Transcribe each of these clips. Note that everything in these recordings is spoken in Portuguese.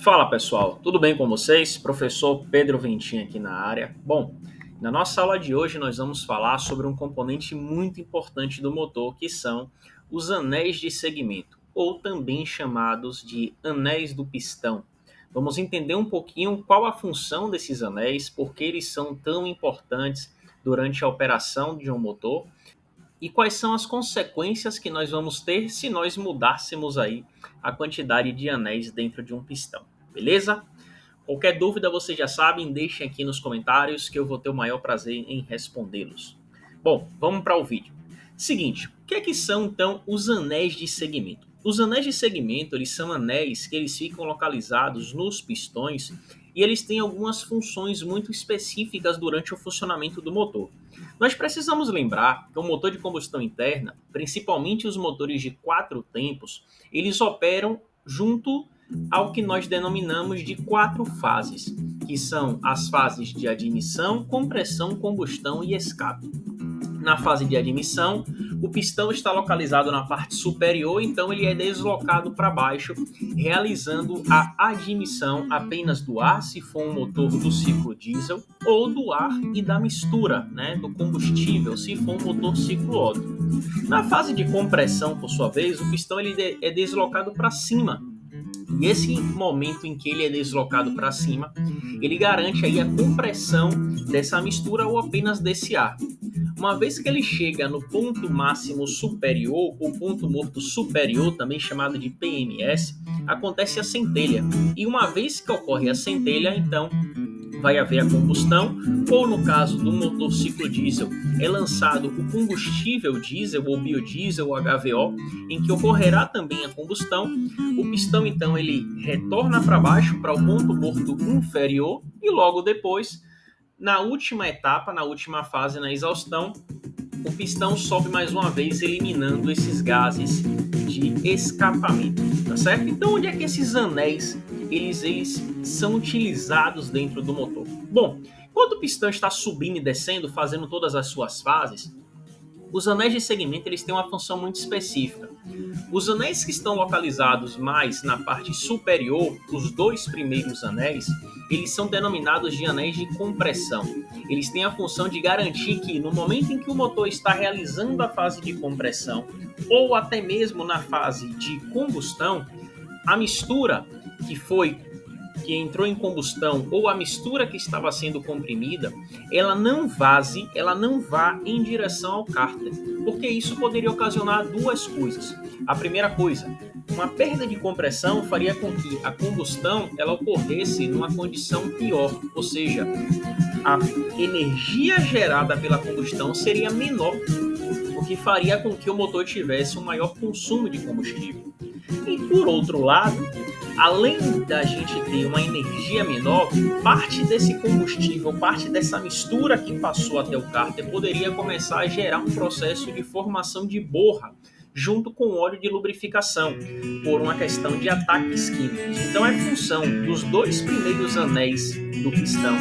Fala pessoal, tudo bem com vocês? Professor Pedro Ventinho aqui na área. Bom, na nossa aula de hoje nós vamos falar sobre um componente muito importante do motor, que são os anéis de segmento, ou também chamados de anéis do pistão. Vamos entender um pouquinho qual a função desses anéis, por que eles são tão importantes durante a operação de um motor e quais são as consequências que nós vamos ter se nós mudássemos aí a quantidade de anéis dentro de um pistão. Beleza? Qualquer dúvida vocês já sabem, deixem aqui nos comentários que eu vou ter o maior prazer em respondê-los. Bom, vamos para o vídeo. Seguinte, o que é que são então os anéis de segmento? Os anéis de segmento, eles são anéis que eles ficam localizados nos pistões e eles têm algumas funções muito específicas durante o funcionamento do motor. Nós precisamos lembrar que o motor de combustão interna, principalmente os motores de 4 tempos, eles operam junto ao que nós denominamos de 4 fases, que são as fases de admissão, compressão, combustão e escape. Na fase de admissão, o pistão está localizado na parte superior, então ele é deslocado para baixo, realizando a admissão apenas do ar, se for um motor do ciclo diesel, ou do ar e da mistura, do combustível, se for um motor ciclo Otto. Na fase de compressão, por sua vez, o pistão ele é deslocado para cima. E esse momento em que ele é deslocado para cima, ele garante aí a compressão dessa mistura ou apenas desse ar. Uma vez que ele chega no ponto máximo superior, ou ponto morto superior, também chamado de PMS, acontece a centelha. E uma vez que ocorre a centelha, então vai haver a combustão, ou no caso do motor ciclo diesel, é lançado o combustível diesel ou biodiesel ou HVO, em que ocorrerá também a combustão. O pistão então ele retorna para baixo, para o ponto morto inferior, e logo depois, na última etapa, na última fase, na exaustão, o pistão sobe mais uma vez, eliminando esses gases de escapamento, tá certo? Então, onde é que esses anéis eles são utilizados dentro do motor? Bom, quando o pistão está subindo e descendo, fazendo todas as suas fases, os anéis de segmento eles têm uma função muito específica. Os anéis que estão localizados mais na parte superior, os 2 primeiros anéis, eles são denominados de anéis de compressão. Eles têm a função de garantir que no momento em que o motor está realizando a fase de compressão, ou até mesmo na fase de combustão, a mistura que entrou em combustão ou a mistura que estava sendo comprimida, ela não vaze, ela não vá em direção ao cárter, porque isso poderia ocasionar duas coisas. A primeira coisa, uma perda de compressão faria com que a combustão ela ocorresse numa condição pior, ou seja, a energia gerada pela combustão seria menor, o que faria com que o motor tivesse um maior consumo de combustível. E por outro lado, além da gente ter uma energia menor, parte desse combustível, parte dessa mistura que passou até o cárter poderia começar a gerar um processo de formação de borra junto com óleo de lubrificação, por uma questão de ataques químicos. Então é função dos 2 primeiros anéis do pistão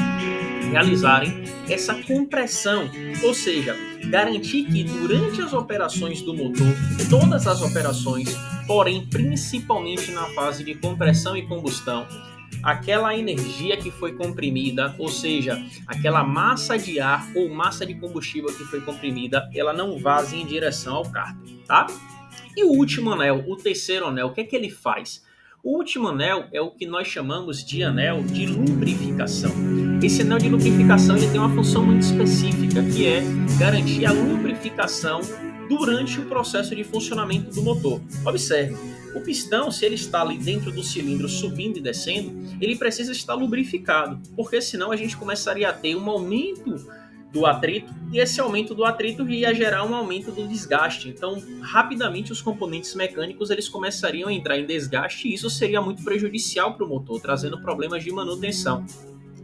realizarem essa compressão, ou seja, garantir que durante as operações do motor, todas as operações, porém principalmente na fase de compressão e combustão, aquela energia que foi comprimida, ou seja, aquela massa de ar ou massa de combustível que foi comprimida, ela não vaze em direção ao cárter, tá? E o último anel, o terceiro anel, o que é que ele faz? O último anel é o que nós chamamos de anel de lubrificação. Esse anel de lubrificação ele tem uma função muito específica, que é garantir a lubrificação durante o processo de funcionamento do motor. Observe, o pistão, se ele está ali dentro do cilindro subindo e descendo, ele precisa estar lubrificado, porque senão a gente começaria a ter um aumento do atrito, e esse aumento do atrito ia gerar um aumento do desgaste. Então, rapidamente os componentes mecânicos eles começariam a entrar em desgaste e isso seria muito prejudicial para o motor, trazendo problemas de manutenção.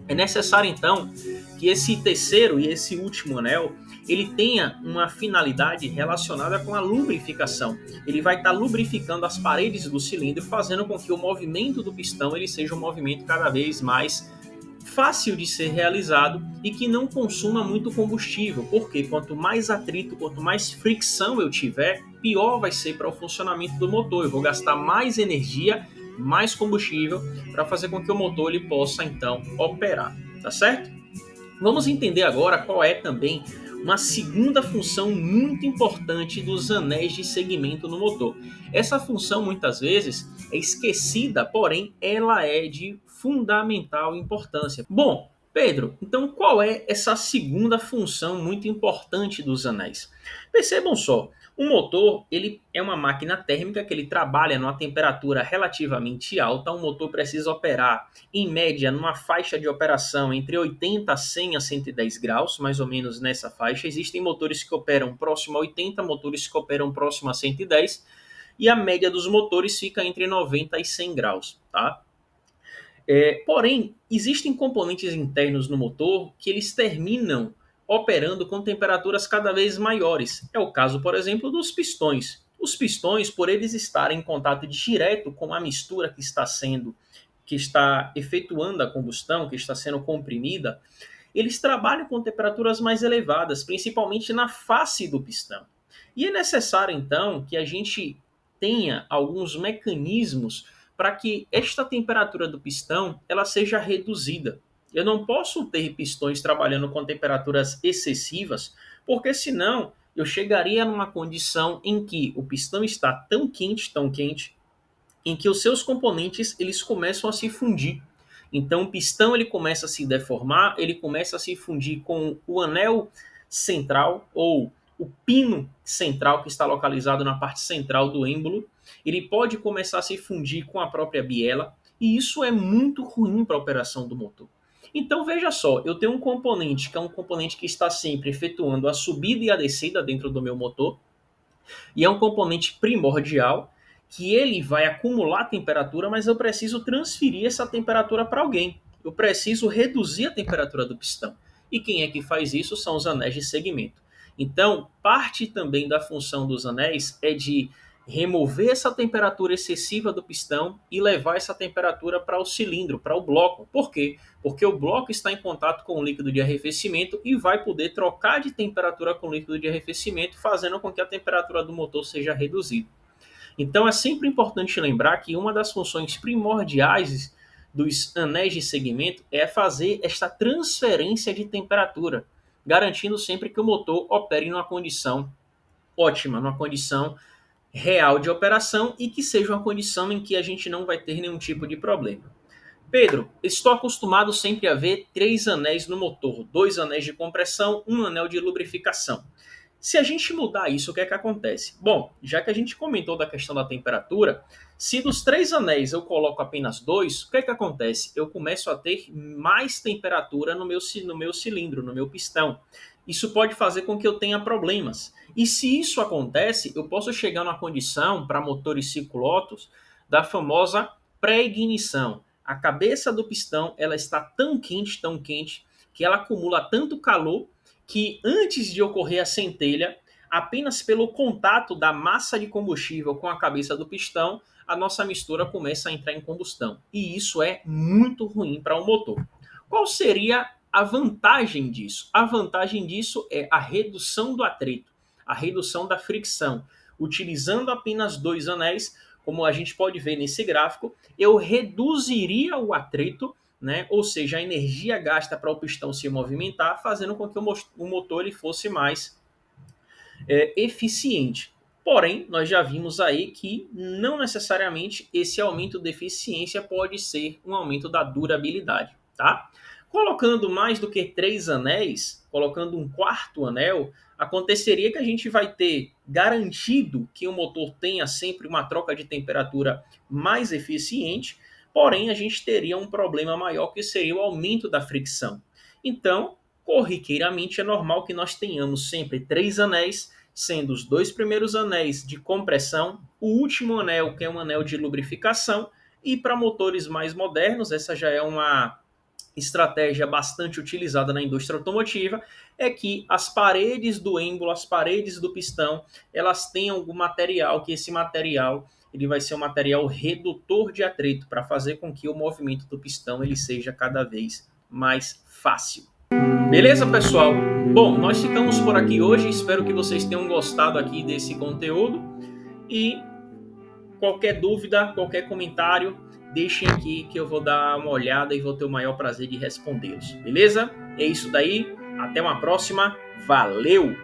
É necessário, então, que esse terceiro e esse último anel ele tenha uma finalidade relacionada com a lubrificação. Ele vai estar lubrificando as paredes do cilindro, fazendo com que o movimento do pistão ele seja um movimento cada vez mais fácil de ser realizado e que não consuma muito combustível, porque quanto mais atrito, quanto mais fricção eu tiver, pior vai ser para o funcionamento do motor. Eu vou gastar mais energia mais combustível para fazer com que o motor ele possa então operar, tá certo? Vamos entender agora qual é também uma segunda função muito importante dos anéis de segmento no motor. Essa função muitas vezes é esquecida, porém ela é de fundamental importância. Bom, Pedro, então qual é essa segunda função muito importante dos anéis? Percebam só, o motor ele é uma máquina térmica que ele trabalha numa temperatura relativamente alta. O motor precisa operar em média numa faixa de operação entre 80 a 100 a 110 graus, mais ou menos nessa faixa. Existem motores que operam próximo a 80, motores que operam próximo a 110 e a média dos motores fica entre 90 e 100 graus, tá? Porém, existem componentes internos no motor que eles terminam operando com temperaturas cada vez maiores. É o caso, por exemplo, dos pistões. Os pistões, por eles estarem em contato direto com a mistura que está efetuando a combustão, que está sendo comprimida, eles trabalham com temperaturas mais elevadas, principalmente na face do pistão. E é necessário, então, que a gente tenha alguns mecanismos para que esta temperatura do pistão ela seja reduzida. Eu não posso ter pistões trabalhando com temperaturas excessivas, porque senão eu chegaria numa condição em que o pistão está tão quente, em que os seus componentes eles começam a se fundir. Então o pistão ele começa a se deformar, ele começa a se fundir com o anel central ou o pino central que está localizado na parte central do êmbolo. Ele pode começar a se fundir com a própria biela e isso é muito ruim para a operação do motor. Então veja só, eu tenho um componente que é um componente que está sempre efetuando a subida e a descida dentro do meu motor e é um componente primordial que ele vai acumular temperatura, mas eu preciso transferir essa temperatura para alguém. Eu preciso reduzir a temperatura do pistão. E quem é que faz isso são os anéis de segmento. Então, parte também da função dos anéis é de remover essa temperatura excessiva do pistão e levar essa temperatura para o cilindro, para o bloco. Por quê? Porque o bloco está em contato com o líquido de arrefecimento e vai poder trocar de temperatura com o líquido de arrefecimento, fazendo com que a temperatura do motor seja reduzida. Então é sempre importante lembrar que uma das funções primordiais dos anéis de segmento é fazer esta transferência de temperatura, garantindo sempre que o motor opere numa condição ótima, numa condição real de operação e que seja uma condição em que a gente não vai ter nenhum tipo de problema. Pedro, estou acostumado sempre a ver 3 anéis no motor, 2 anéis de compressão, um anel de lubrificação. Se a gente mudar isso, o que é que acontece? Bom, já que a gente comentou da questão da temperatura, se dos 3 anéis eu coloco apenas 2, o que é que acontece? Eu começo a ter mais temperatura no meu cilindro, no meu pistão. Isso pode fazer com que eu tenha problemas. E se isso acontece, eu posso chegar numa condição, para motores circulotos, da famosa pré-ignição. A cabeça do pistão ela está tão quente, que ela acumula tanto calor que antes de ocorrer a centelha, apenas pelo contato da massa de combustível com a cabeça do pistão, a nossa mistura começa a entrar em combustão. E isso é muito ruim para o motor. Qual seria a vantagem disso? A vantagem disso é a redução do atrito, a redução da fricção. Utilizando apenas 2 anéis, como a gente pode ver nesse gráfico, eu reduziria o atrito, né? Ou seja, a energia gasta para o pistão se movimentar, fazendo com que o motor ele fosse mais eficiente. Porém, nós já vimos aí que não necessariamente esse aumento de eficiência pode ser um aumento da durabilidade, tá? Colocando mais do que 3 anéis, colocando um quarto anel, aconteceria que a gente vai ter garantido que o motor tenha sempre uma troca de temperatura mais eficiente, porém a gente teria um problema maior que seria o aumento da fricção. Então, corriqueiramente é normal que nós tenhamos sempre 3 anéis, sendo os 2 primeiros anéis de compressão, o último anel que é um anel de lubrificação, e para motores mais modernos, essa já é uma estratégia bastante utilizada na indústria automotiva, é que as paredes do êmbolo, as paredes do pistão, elas têm algum material, que esse material ele vai ser um material redutor de atrito para fazer com que o movimento do pistão ele seja cada vez mais fácil. Beleza, pessoal? Bom, nós ficamos por aqui hoje. Espero que vocês tenham gostado aqui desse conteúdo. E qualquer dúvida, qualquer comentário, deixem aqui que eu vou dar uma olhada e vou ter o maior prazer de respondê-los. Beleza? É isso daí. Até uma próxima. Valeu!